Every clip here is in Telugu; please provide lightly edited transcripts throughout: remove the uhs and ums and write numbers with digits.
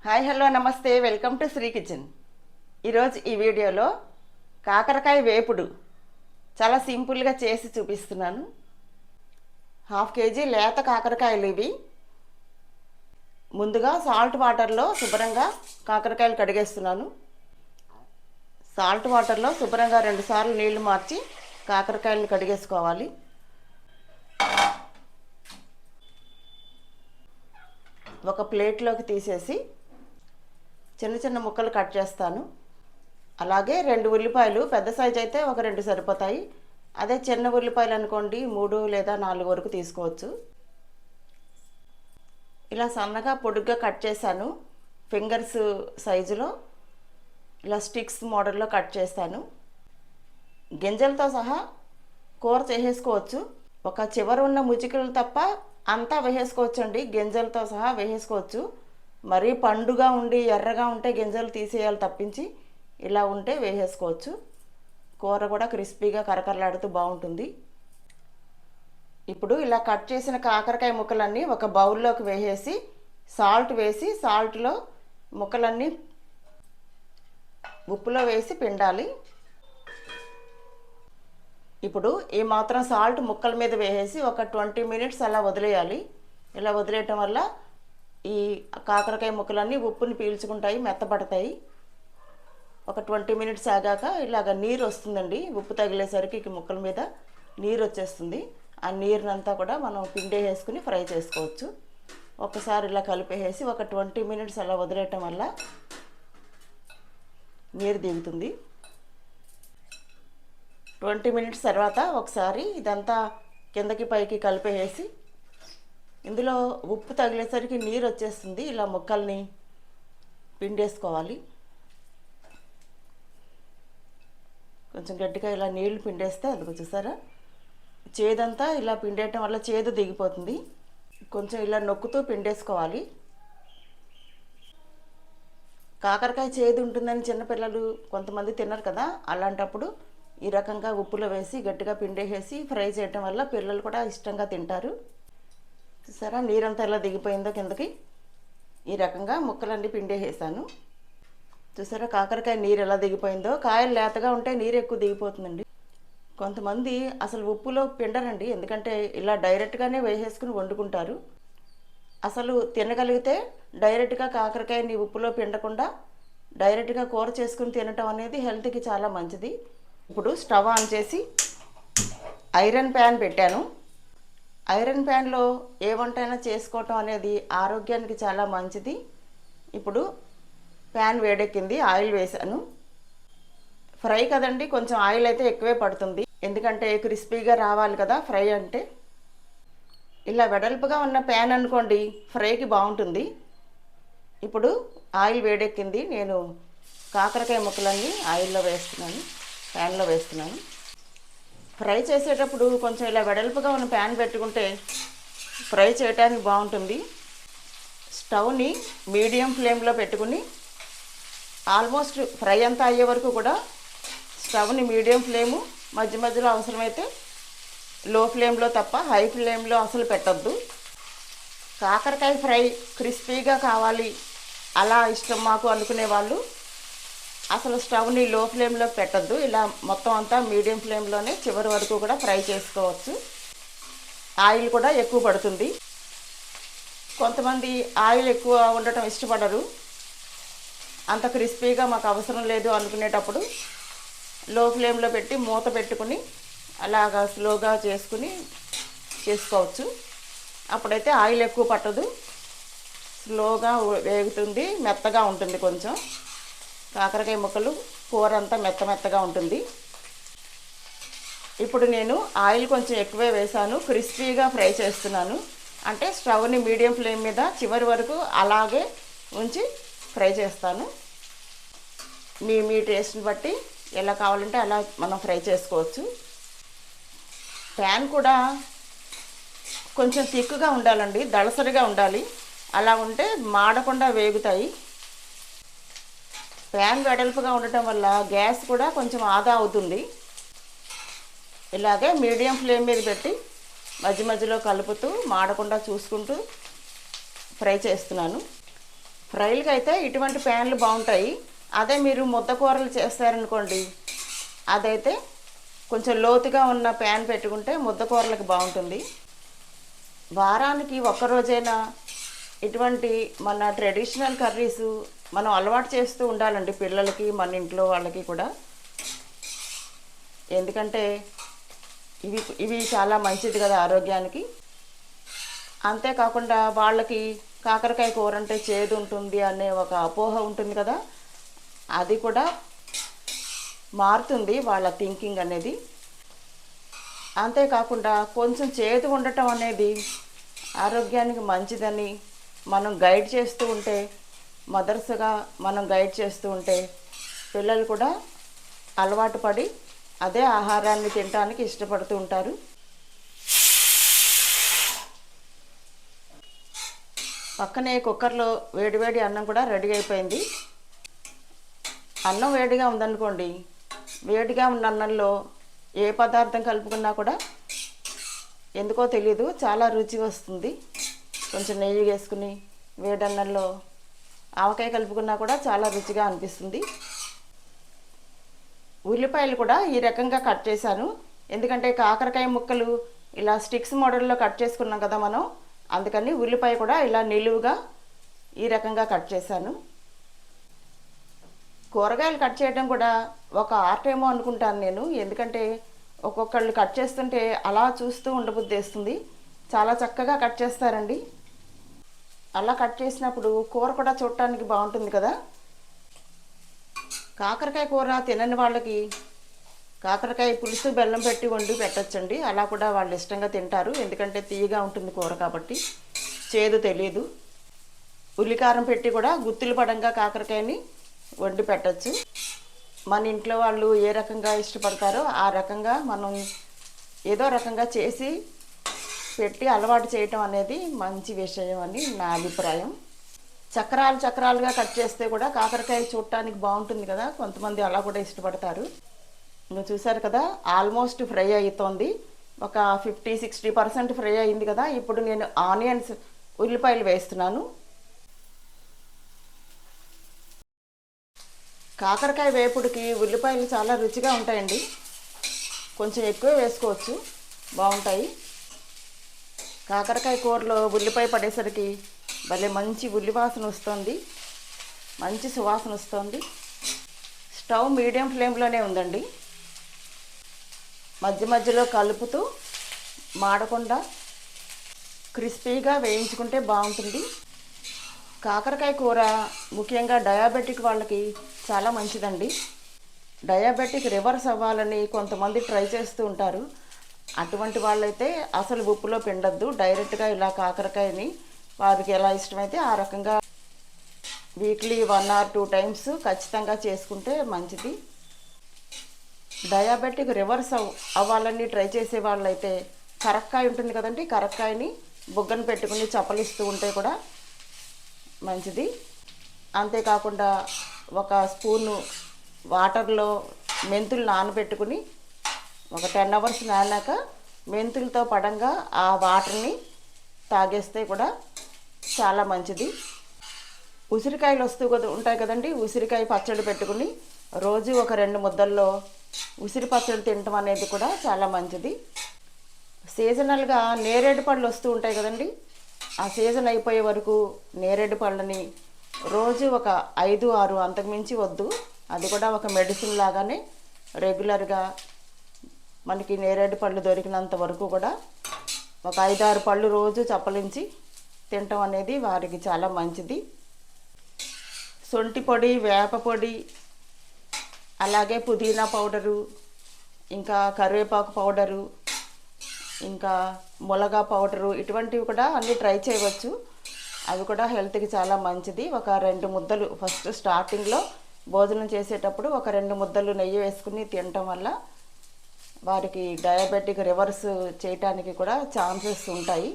హాయ్ హలో నమస్తే వెల్కమ్ టు శ్రీ కిచెన్. ఈరోజు ఈ వీడియోలో కాకరకాయ వేపుడు చాలా సింపుల్గా చేసి చూపిస్తున్నాను. 1/2 కేజీ లేత కాకరకాయలు ఇవి. ముందుగా సాల్ట్ వాటర్లో శుభ్రంగా కాకరకాయలు కడిగేస్తున్నాను. సాల్ట్ వాటర్లో శుభ్రంగా 2 సార్లు నీళ్లు మార్చి కాకరకాయలను కడిగేసుకోవాలి. ఒక ప్లేట్లోకి తీసేసి చిన్న చిన్న ముక్కలు కట్ చేస్తాను. అలాగే 2 ఉల్లిపాయలు, పెద్ద సైజు అయితే ఒక 2 సరిపోతాయి. అదే చిన్న ఉల్లిపాయలు అనుకోండి 3 లేదా 4 వరకు తీసుకోవచ్చు. ఇలా సన్నగా పొడుగ్గా కట్ చేశాను. ఫింగర్స్ సైజులో ఇలా స్టిక్స్ మోడల్లో కట్ చేస్తాను. గింజలతో సహా కూర చేసేసుకోవచ్చు. ఒక చివర ఉన్న ముచికలు తప్ప అంతా వేసేసుకోవచ్చు అండి. గింజలతో సహా వేసేసుకోవచ్చు. మరీ పండుగా ఉండి ఎర్రగా ఉంటే గింజలు తీసేయాలి తప్పించి ఇలా ఉంటే వేసేసుకోవచ్చు. కూర కూడా క్రిస్పీగా కరకరలాడుతూ బాగుంటుంది. ఇప్పుడు ఇలా కట్ చేసిన కాకరకాయ ముక్కలన్నీ ఒక బౌల్లోకి వేసేసి సాల్ట్ వేసి సాల్ట్లో ముక్కలన్నీ ఉప్పులో వేసి పిండాలి. ఇప్పుడు ఈ మాత్రం సాల్ట్ ముక్కల మీద వేసేసి ఒక 20 మినిట్స్ అలా వదిలేయాలి. ఇలా వదిలేయటం వల్ల ఈ కాకరకాయ ముక్కలన్నీ ఉప్పుని పీల్చుకుంటాయి, మెత్తబడతాయి. ఒక 20 మినిట్స్ ఆగాక ఇలాగ నీరు వస్తుందండి. ఉప్పు తగిలేసరికి ఈ ముక్కల మీద నీరు వచ్చేస్తుంది. ఆ నీరునంతా కూడా మనం పిండి వేసుకుని ఫ్రై చేసుకోవచ్చు. ఒకసారి ఇలా కలిపేసి ఒక 20 మినిట్స్ అలా వదిలేయటం వల్ల నీరు దిగుతుంది. 20 మినిట్స్ తర్వాత ఒకసారి ఇదంతా కిందకి పైకి కలిపేసి ఇందులో ఉప్పు తగిలేసరికి నీరు వచ్చేస్తుంది. ఇలా ముక్కల్ని పిండేసుకోవాలి. కొంచెం గట్టిగా ఇలా నీళ్లు పిండేస్తే అది చూసారా, చేదంతా ఇలా పిండేయటం వల్ల చేదు దిగిపోతుంది. కొంచెం ఇలా నొక్కుతూ పిండేసుకోవాలి. కాకరకాయ చేదు ఉంటుందని చిన్నపిల్లలు కొంతమంది తినరు కదా, అలాంటప్పుడు ఈ రకంగా ఉప్పులో వేసి గట్టిగా పిండేసి ఫ్రై చేయటం వల్ల పిల్లలు కూడా ఇష్టంగా తింటారు. చూసారా నీరంతా ఎలా దిగిపోయిందో కిందకి. ఈ రకంగా ముక్కలన్నీ పిండేసాను. చూసారా కాకరకాయ నీరు ఎలా దిగిపోయిందో. కాయలు లేతగా ఉంటే నీరు ఎక్కువ దిగిపోతుందండి. కొంతమంది అసలు ఉప్పులో పిండరండి, ఎందుకంటే ఇలా డైరెక్ట్గానే వేసేసుకుని వండుకుంటారు. అసలు తినగలిగితే డైరెక్ట్గా కాకరకాయని ఉప్పులో పిండకుండా డైరెక్ట్గా కూర చేసుకుని తినటం అనేది హెల్త్కి చాలా మంచిది. ఇప్పుడు స్టవ్ ఆన్ చేసి ఐరన్ ప్యాన్ పెట్టాను. ఐరన్ ప్యాన్లో ఏ వంటైనా చేసుకోవటం అనేది ఆరోగ్యానికి చాలా మంచిది. ఇప్పుడు ప్యాన్ వేడెక్కింది, ఆయిల్ వేసాను. ఫ్రై కదండి, కొంచెం ఆయిల్ అయితే ఎక్కువే పడుతుంది, ఎందుకంటే క్రిస్పీగా రావాలి కదా ఫ్రై అంటే. ఇలా వెడల్పుగా ఉన్న ప్యాన్ అనుకోండి ఫ్రైకి బాగుంటుంది. ఇప్పుడు ఆయిల్ వేడెక్కింది, నేను కాకరకాయ ముక్కలన్నీ ఆయిల్లో వేస్తున్నాను, ప్యాన్లో వేస్తున్నాను. ఫ్రై చేసేటప్పుడు కొంచెం ఇలా వెడల్పుగా ఉన్న ప్యాన్ పెట్టుకుంటే ఫ్రై చేయడానికి బాగుంటుంది. స్టవ్ని మీడియం ఫ్లేమ్లో పెట్టుకుని ఆల్మోస్ట్ ఫ్రై అంతా అయ్యే వరకు కూడా స్టవ్ని మీడియం ఫ్లేము, మధ్య మధ్యలో అవసరమైతే లో ఫ్లేమ్లో తప్ప హై ఫ్లేమ్లో అసలు పెట్టద్దు. కాకరకాయ ఫ్రై క్రిస్పీగా కావాలి అలా ఇష్టం మాకు అనుకునే వాళ్ళు అసలు స్టవ్ని లో ఫ్లేమ్లో పెట్టద్దు. ఇలా మొత్తం అంతా మీడియం ఫ్లేమ్లోనే చివరి వరకు కూడా ఫ్రై చేసుకోవచ్చు. ఆయిల్ కూడా ఎక్కువ పడుతుంది. కొంతమంది ఆయిల్ ఎక్కువ ఉండటం ఇష్టపడరు. అంత క్రిస్పీగా మాకు అవసరం లేదు అనుకునేటప్పుడు లో ఫ్లేమ్లో పెట్టి మూత పెట్టుకుని అలాగా స్లోగా చేసుకోవచ్చు. అప్పుడైతే ఆయిల్ ఎక్కువ పట్టదు, స్లోగా వేగుతుంది, మెత్తగా ఉంటుంది. కొంచెం కాకరకాయ ముక్కలు కూర అంతా మెత్తగా ఉంటుంది. ఇప్పుడు నేను ఆయిల్ కొంచెం ఎక్కువే వేసాను, క్రిస్పీగా ఫ్రై చేస్తున్నాను. అంటే స్టవ్ని మీడియం ఫ్లేమ్ మీద చివరి వరకు అలాగే ఉంచి ఫ్రై చేస్తాను. మీ టేస్ట్ని బట్టి ఎలా కావాలంటే అలా మనం ఫ్రై చేసుకోవచ్చు. ప్యాన్ కూడా కొంచెం థిక్గా ఉండాలండి, దళసరిగా ఉండాలి. అలా ఉంటే మాడకుండా వేగుతాయి. ప్యాన్ వెడల్పుగా ఉండటం వల్ల గ్యాస్ కూడా కొంచెం ఆదా అవుతుంది. ఇలాగే మీడియం ఫ్లేమ్ మీద పెట్టి మధ్య మధ్యలో కలుపుతూ మాడకుండా చూసుకుంటూ ఫ్రై చేస్తున్నాను. ఫ్రైలకి అయితే ఇటువంటి ప్యాన్లు బాగుంటాయి. అదే మీరు ముద్ద కూరలు చేస్తారనుకోండి, అదైతే కొంచెం లోతుగా ఉన్న ప్యాన్ పెట్టుకుంటే ముద్ద కూరలకు బాగుంటుంది. వారానికి ఒక్కరోజైనా ఇటువంటి మన ట్రెడిషనల్ కర్రీస్ మనం అలవాటు చేస్తూ ఉండాలండి పిల్లలకి, మన ఇంట్లో వాళ్ళకి కూడా. ఎందుకంటే ఇవి ఇవి చాలా మంచిది కదా ఆరోగ్యానికి. అంతేకాకుండా వాళ్ళకి కాకరకాయ కూర అంటే చేదు ఉంటుంది అనే ఒక అపోహ ఉంటుంది కదా, అది కూడా మారుతుంది వాళ్ళ థింకింగ్ అనేది. అంతేకాకుండా కొంచెం చేదు ఉండటం అనేది ఆరోగ్యానికి మంచిదని మనం గైడ్ చేస్తూ ఉంటే, మదర్స్గా మనం గైడ్ చేస్తూ ఉంటే పిల్లలు కూడా అలవాటు పడి అదే ఆహారాన్ని తినడానికి ఇష్టపడుతూ ఉంటారు. పక్కనే కుక్కర్లో వేడివేడి అన్నం కూడా రెడీ అయిపోయింది. అన్నం వేడిగా ఉందనుకోండి, వేడిగా ఉన్న అన్నంలో ఏ పదార్థం కలుపుకున్నా కూడా ఎందుకో తెలియదు చాలా రుచి వస్తుంది. కొంచెం నెయ్యి వేసుకుని వేడన్నంలో ఆవకాయ కలుపుకున్నా కూడా చాలా రుచిగా అనిపిస్తుంది. ఉల్లిపాయలు కూడా ఈ రకంగా కట్ చేశాను. ఎందుకంటే కాకరకాయ ముక్కలు ఇలా స్టిక్స్ మోడల్లో కట్ చేసుకున్నాం కదా మనం, అందుకని ఉల్లిపాయ కూడా ఇలా నిలువుగా ఈ రకంగా కట్ చేశాను. కూరగాయలు కట్ చేయడం కూడా ఒక ఆర్ట్ ఏమో అనుకుంటాను నేను. ఎందుకంటే ఒక్కొక్కళ్ళు కట్ చేస్తుంటే అలా చూస్తూ ఉండబుద్దేస్తుంది. చాలా చక్కగా కట్ చేస్తారండి. అలా కట్ చేసినప్పుడు కూర కూడా చూడటానికి బాగుంటుంది కదా. కాకరకాయ కూర తినని వాళ్ళకి కాకరకాయ పులుసు బెల్లం పెట్టి వండి పెట్టచ్చండి. అలా కూడా వాళ్ళు ఇష్టంగా తింటారు. ఎందుకంటే తీయగా ఉంటుంది కూర కాబట్టి, చేదు తెలియదు. ఉల్లికారం పెట్టి కూడా గుత్తులు పడంగా కాకరకాయని వండి పెట్టచ్చు. మన ఇంట్లో వాళ్ళు ఏ రకంగా ఇష్టపడతారో ఆ రకంగా మనం ఏదో రకంగా చేసి పెట్టి అలవాటు చేయటం అనేది మంచి విషయం అని నా అభిప్రాయం. చక్రాలు చక్రాలుగా కట్ చేస్తే కూడా కాకరకాయ చూడటానికి బాగుంటుంది కదా, కొంతమంది అలా కూడా ఇష్టపడతారు. ఇంకా చూసారు కదా, ఆల్మోస్ట్ ఫ్రై అవుతోంది. ఒక 50-60% ఫ్రై అయింది కదా. ఇప్పుడు నేను ఆనియన్స్, ఉల్లిపాయలు వేస్తున్నాను. కాకరకాయ వేపుడికి ఉల్లిపాయలు చాలా రుచిగా ఉంటాయండి. కొంచెం ఎక్కువ వేసుకోవచ్చు, బాగుంటాయి. కాకరకాయ కూరలో ఉల్లిపాయ పడేసరికి భలే మంచి ఉల్లివాసన వస్తుంది, మంచి సువాసన వస్తుంది. స్టవ్ మీడియం ఫ్లేమ్లోనే ఉందండి. మధ్య మధ్యలో కలుపుతూ మాడకుండా క్రిస్పీగా వేయించుకుంటే బాగుంటుంది. కాకరకాయ కూర ముఖ్యంగా డయాబెటిక్ వాళ్ళకి చాలా మంచిదండి. డయాబెటిక్ రివర్స్ అవ్వాలని కొంతమంది ట్రై చేస్తూ ఉంటారు. అటువంటి వాళ్ళైతే అసలు ఉప్పులో పిండద్దు, డైరెక్ట్గా ఇలా కాకరకాయని వారికి ఎలా ఇష్టమైతే ఆ రకంగా వీక్లీ 1 or 2 times ఖచ్చితంగా చేసుకుంటే మంచిది. డయాబెటిక్ రివర్స్ అవ్వాలని ట్రై చేసే వాళ్ళైతే కరక్కాయ ఉంటుంది కదండి, కరక్కాయని బుగ్గను పెట్టుకుని చప్పలిస్తూ ఉంటే కూడా మంచిది. అంతేకాకుండా ఒక స్పూను వాటర్లో మెంతులు నానబెట్టుకుని ఒక 10 hours నానాక మెంతులతో పడంగా ఆ వాటర్ని తాగేస్తే కూడా చాలా మంచిది. ఉసిరికాయలు వస్తూ ఉంటాయి కదండి, ఉసిరికాయ పచ్చడి పెట్టుకుని రోజు ఒక 2 ముద్దల్లో ఉసిరి పచ్చడి తినటం అనేది కూడా చాలా మంచిది. సీజనల్గా నేరేడు పళ్ళు వస్తూ ఉంటాయి కదండి, ఆ సీజన్ అయిపోయే వరకు నేరేడు పళ్ళని రోజు ఒక 5-6, అంతకుమించి వద్దు, అది కూడా ఒక మెడిసిన్ లాగానే రెగ్యులర్గా మనకి నేరేడు పళ్ళు దొరికినంత వరకు కూడా ఒక 5-6 పళ్ళు రోజు చప్పలించి తినటం అనేది వారికి చాలా మంచిది. శొంఠి పొడి, వేప పొడి, అలాగే పుదీనా పౌడరు, ఇంకా కరివేపాకు పౌడరు, ఇంకా ములగా పౌడరు, ఇటువంటివి కూడా అన్నీ ట్రై చేయవచ్చు. అవి కూడా హెల్త్కి చాలా మంచిది. ఒక 2 ముద్దలు ఫస్ట్ స్టార్టింగ్లో భోజనం చేసేటప్పుడు ఒక 2 ముద్దలు నెయ్యి వేసుకుని తినటం వల్ల వారికి డయాబెటిక్ రివర్స్ చేయటానికి కూడా ఛాన్సెస్ ఉంటాయి.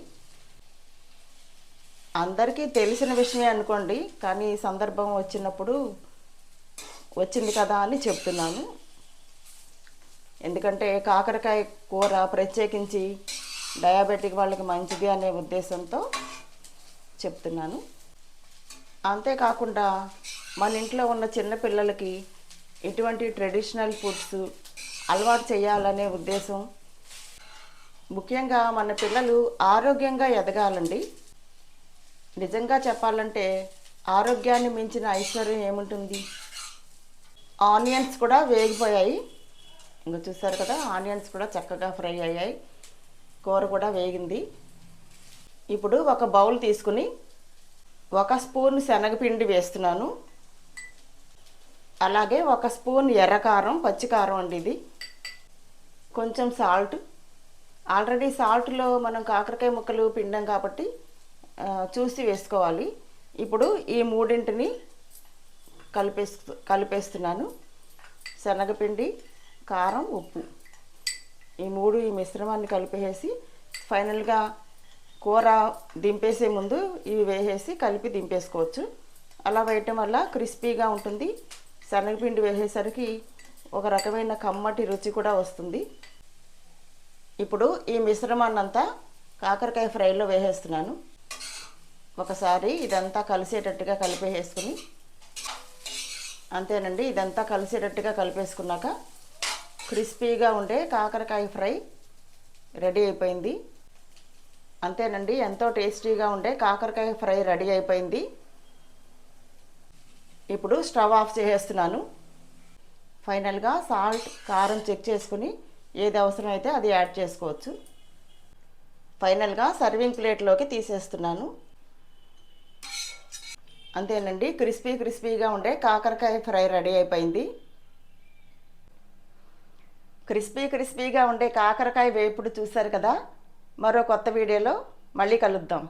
అందరికీ తెలిసిన విషయమే అనుకోండి, కానీ సందర్భం వచ్చినప్పుడు వచ్చింది కదా అని చెప్తున్నాను. ఎందుకంటే కాకరకాయ కూర ప్రత్యేకించి డయాబెటిక్ వాళ్ళకి మంచిది అనే ఉద్దేశంతో చెప్తున్నాను. అంతేకాకుండా మన ఇంట్లో ఉన్న చిన్న పిల్లలకి ఇటువంటి ట్రెడిషనల్ ఫుడ్స్ అలవాటు చేయాలనే ఉద్దేశం. ముఖ్యంగా మన పిల్లలు ఆరోగ్యంగా ఎదగాలండి. నిజంగా చెప్పాలంటే ఆరోగ్యాన్ని మించిన ఐశ్వర్యం ఏముంటుంది? ఆనియన్స్ కూడా వేగిపోయాయి. ఇంకా చూసారు కదా, ఆనియన్స్ కూడా చక్కగా ఫ్రై అయ్యాయి, కూర కూడా వేగింది. ఇప్పుడు ఒక బౌల్ తీసుకుని 1 స్పూన్ శనగపిండి వేస్తున్నాను. అలాగే 1 స్పూన్ ఎర్రకారం, పచ్చికారం అండి ఇది. కొంచెం సాల్ట్. ఆల్రెడీ సాల్ట్లో మనం కాకరకాయ ముక్కలు పిండాం కాబట్టి చూసి వేసుకోవాలి. ఇప్పుడు ఈ మూడింటిని కలిపేస్తున్నాను. శనగపిండి, కారం, ఉప్పు, ఈ మిశ్రమాన్ని కలిపేసి ఫైనల్గా కూర దింపేసే ముందు ఇవి వేసేసి కలిపి దింపేసుకోవచ్చు. అలా వేయటం వల్ల క్రిస్పీగా ఉంటుంది. శనగపిండి వేసేసరికి ఒక రకమైన కమ్మటి రుచి కూడా వస్తుంది. ఇప్పుడు ఈ మిశ్రమాన్ని అంతా కాకరకాయ ఫ్రైలో వేసేస్తున్నాను. ఒకసారి ఇదంతా కలిసేటట్టుగా కలిపేసుకుని, అంతేనండి, ఇదంతా కలిసేటట్టుగా కలిపేసుకున్నాక క్రిస్పీగా ఉండే కాకరకాయ ఫ్రై రెడీ అయిపోయింది. అంతేనండి, ఎంతో టేస్టీగా ఉండే కాకరకాయ ఫ్రై రెడీ అయిపోయింది. ఇప్పుడు స్టవ్ ఆఫ్ చేసేస్తున్నాను. ఫైనల్గా సాల్ట్, కారం చెక్ చేసుకుని ఏది అవసరమైతే అది యాడ్ చేసుకోవచ్చు. ఫైనల్గా సర్వింగ్ ప్లేట్లోకి తీసేస్తున్నాను. అంతేనండి, క్రిస్పీగా ఉండే కాకరకాయ ఫ్రై రెడీ అయిపోయింది. క్రిస్పీగా ఉండే కాకరకాయ వేపుడు చూశారు కదా. మరో కొత్త వీడియోలో మళ్ళీ కలుద్దాం.